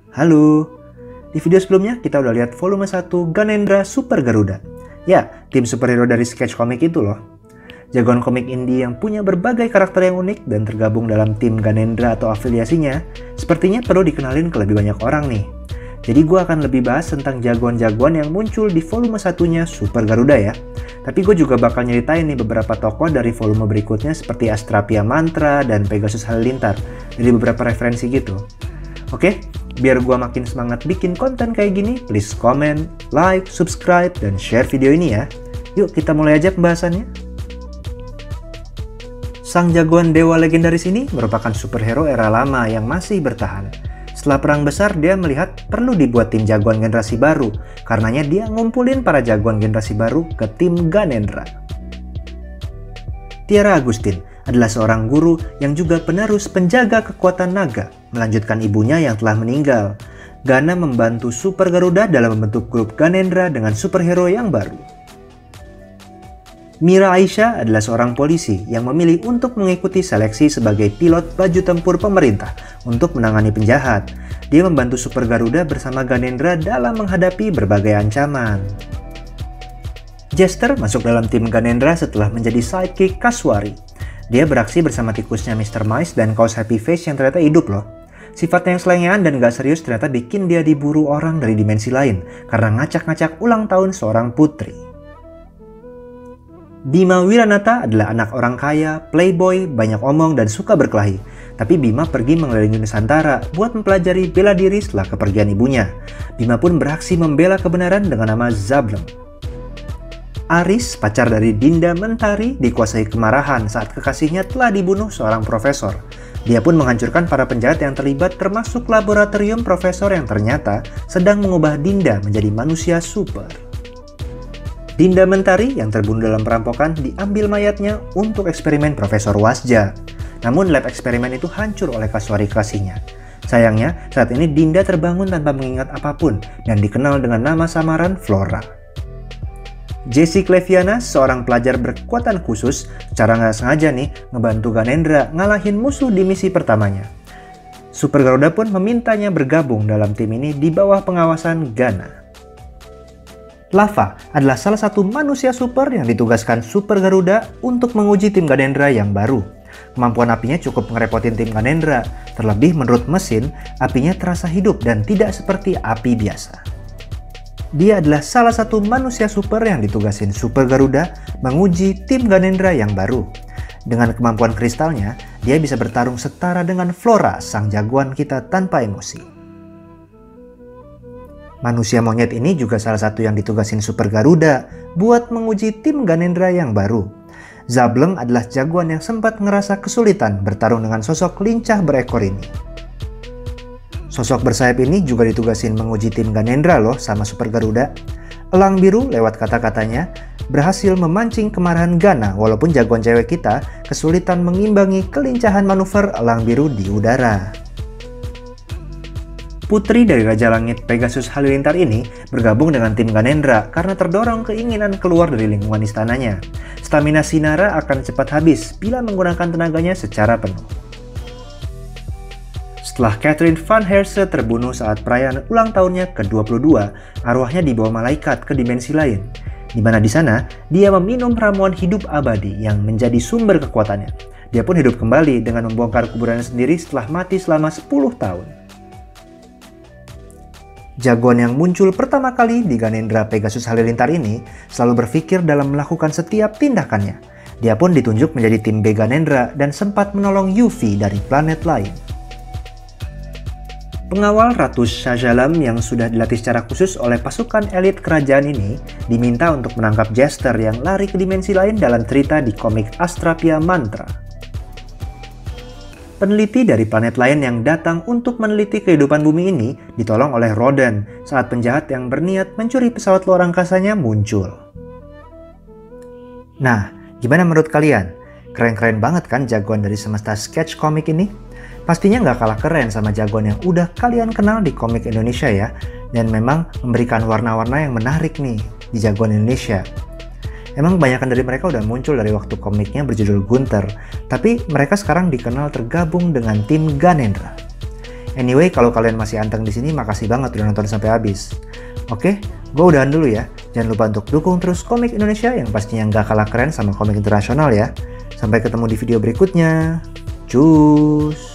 Halo, di video sebelumnya kita udah lihat volume 1 Ganendra Super Garuda. Ya, tim superhero dari sketch komik itu loh. Jagoan komik indie yang punya berbagai karakter yang unik dan tergabung dalam tim Ganendra atau afiliasinya, sepertinya perlu dikenalin ke lebih banyak orang nih. Jadi gue akan lebih bahas tentang jagoan-jagoan yang muncul di volume satunya Super Garuda ya. Tapi gue juga bakal nyeritain nih beberapa tokoh dari volume berikutnya seperti Astrapia Mantra dan Pegasus Halilintar, dari beberapa referensi gitu. Oke, biar gue makin semangat bikin konten kayak gini, please comment, like, subscribe, dan share video ini ya. Yuk kita mulai aja pembahasannya. Sang jagoan dewa legendaris ini merupakan superhero era lama yang masih bertahan. Setelah perang besar, dia melihat perlu dibuat tim jagoan generasi baru. Karenanya dia ngumpulin para jagoan generasi baru ke tim Ganendra. Tiara Agustin adalah seorang guru yang juga penerus penjaga kekuatan naga, melanjutkan ibunya yang telah meninggal. Gana membantu Super Garuda dalam membentuk grup Ganendra dengan superhero yang baru. Mira Aisyah adalah seorang polisi yang memilih untuk mengikuti seleksi sebagai pilot baju tempur pemerintah untuk menangani penjahat. Dia membantu Super Garuda bersama Ganendra dalam menghadapi berbagai ancaman. Jester masuk dalam tim Ganendra setelah menjadi sidekick Kaswari. Dia beraksi bersama tikusnya Mr. Mice dan kaos Happy Face yang ternyata hidup loh. Sifatnya yang selengean dan gak serius ternyata bikin dia diburu orang dari dimensi lain karena ngacak-ngacak ulang tahun seorang putri. Bima Wiranata adalah anak orang kaya, playboy, banyak omong, dan suka berkelahi. Tapi Bima pergi mengelilingi Nusantara buat mempelajari bela diri setelah kepergian ibunya. Bima pun beraksi membela kebenaran dengan nama Zablem. Aris, pacar dari Dinda Mentari, dikuasai kemarahan saat kekasihnya telah dibunuh seorang profesor. Dia pun menghancurkan para penjahat yang terlibat termasuk laboratorium profesor yang ternyata sedang mengubah Dinda menjadi manusia super. Dinda Mentari yang terbunuh dalam perampokan diambil mayatnya untuk eksperimen Profesor Wasja. Namun lab eksperimen itu hancur oleh Kaswari kasihnya. Sayangnya, saat ini Dinda terbangun tanpa mengingat apapun dan dikenal dengan nama samaran Flora. Jessie Cleviana, seorang pelajar berkekuatan khusus, secara nggak sengaja nih ngebantu Ganendra ngalahin musuh di misi pertamanya. Super Garuda pun memintanya bergabung dalam tim ini di bawah pengawasan Gana. Lava adalah salah satu manusia super yang ditugaskan Super Garuda untuk menguji tim Ganendra yang baru. Kemampuan apinya cukup ngerepotin tim Ganendra, terlebih menurut mesin, apinya terasa hidup dan tidak seperti api biasa. Dia adalah salah satu manusia super yang ditugasin Super Garuda menguji tim Ganendra yang baru. Dengan kemampuan kristalnya, dia bisa bertarung setara dengan Flora, sang jagoan kita tanpa emosi. Manusia monyet ini juga salah satu yang ditugasin Super Garuda buat menguji tim Ganendra yang baru. Zablem adalah jagoan yang sempat ngerasa kesulitan bertarung dengan sosok lincah berekor ini. Sosok bersayap ini juga ditugasin menguji tim Ganendra loh sama Super Garuda. Elang biru lewat kata-katanya berhasil memancing kemarahan Gana walaupun jagoan cewek kita kesulitan mengimbangi kelincahan manuver elang biru di udara. Putri dari Raja Langit Pegasus Halilintar ini bergabung dengan tim Ganendra karena terdorong keinginan keluar dari lingkungan istananya. Stamina Sinara akan cepat habis bila menggunakan tenaganya secara penuh. Setelah Catherine Van Herse terbunuh saat perayaan ulang tahunnya ke-22, arwahnya dibawa malaikat ke dimensi lain, di mana di sana dia meminum ramuan hidup abadi yang menjadi sumber kekuatannya. Dia pun hidup kembali dengan membongkar kuburannya sendiri setelah mati selama 10 tahun. Jagoan yang muncul pertama kali di Ganendra Pegasus Halilintar ini selalu berpikir dalam melakukan setiap tindakannya. Dia pun ditunjuk menjadi tim B Ganendra dan sempat menolong Yuffie dari planet lain. Pengawal Ratu Shajalam yang sudah dilatih secara khusus oleh pasukan elit kerajaan ini diminta untuk menangkap Jester yang lari ke dimensi lain dalam cerita di komik Astrapia Mantra. Peneliti dari planet lain yang datang untuk meneliti kehidupan bumi ini ditolong oleh Rodan saat penjahat yang berniat mencuri pesawat luar angkasanya muncul. Nah, gimana menurut kalian? Keren-keren banget kan jagoan dari semesta sketch komik ini? Pastinya nggak kalah keren sama jagoan yang udah kalian kenal di komik Indonesia ya. Dan memang memberikan warna-warna yang menarik nih di jagoan Indonesia. Emang kebanyakan dari mereka udah muncul dari waktu komiknya berjudul Gunther, tapi mereka sekarang dikenal tergabung dengan tim Ganendra. Anyway, kalau kalian masih anteng di sini, makasih banget udah nonton sampai habis. Oke, gue udahan dulu ya. Jangan lupa untuk dukung terus komik Indonesia yang pastinya nggak kalah keren sama komik internasional ya. Sampai ketemu di video berikutnya. Cus!